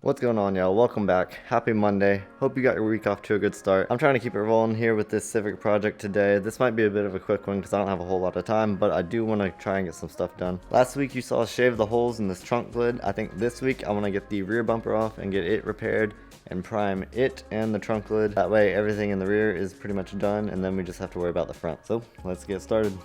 What's going on, y'all? Welcome back. Happy Monday. Hope you got your week off to a good start. I'm trying to keep it rolling here with this Civic project today. This might be a bit of a quick one because I don't have a whole lot of time, but I do want to try and get some stuff done. Last week you saw us shave the holes in this trunk lid. I think this week I want to get the rear bumper off and get it repaired and prime it and the trunk lid. That way everything in the rear is pretty much done, and then we just have to worry about the front. So let's get started.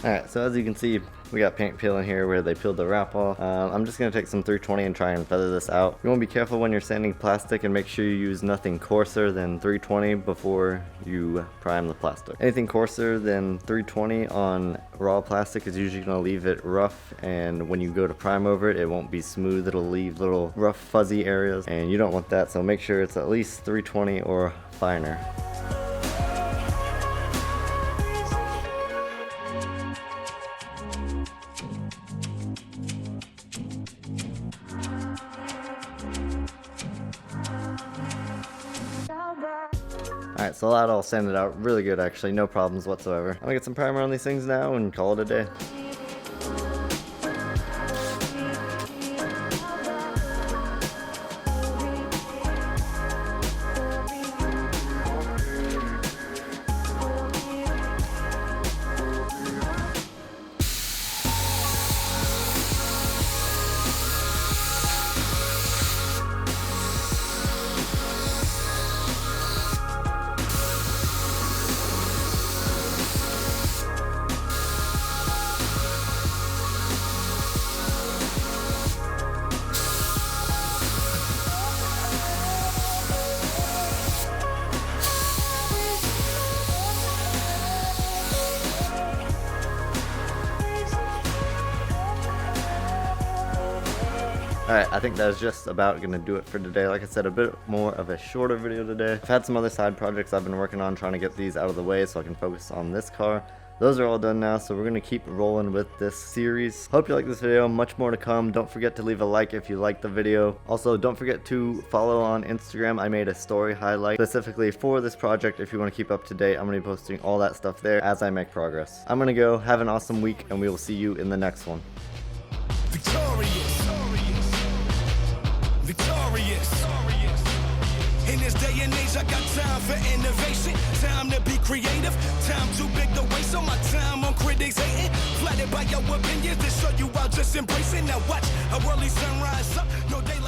Alright, so as you can see, we got paint peeling here where they peeled the wrap off. I'm just going to take some 320 and try and feather this out. You want to be careful when you're sanding plastic and make sure you use nothing coarser than 320 before you prime the plastic. Anything coarser than 320 on raw plastic is usually going to leave it rough, and when you go to prime over it, it won't be smooth. It'll leave little rough fuzzy areas, and you don't want that, so make sure it's at least 320 or finer. Alright, so that all sanded out really good actually, no problems whatsoever. I'm gonna get some primer on these things now and call it a day. Alright, I think that's just about gonna do it for today. Like I said, a bit more of a shorter video today. I've had some other side projects I've been working on trying to get these out of the way so I can focus on this car. Those are all done now, so we're gonna keep rolling with this series. Hope you like this video, much more to come. Don't forget to leave a like if you like the video. Also, don't forget to follow on Instagram. I made a story highlight specifically for this project. If you wanna keep up to date, I'm gonna be posting all that stuff there as I make progress. I'm gonna go, have an awesome week, and we will see you in the next one. Victorious. In this day and age, I got time for innovation, time to be creative, time too big to waste on my time on critics hating, flattered by your opinions to show you I'll just embrace it. Now watch a worldly sunrise up, no day.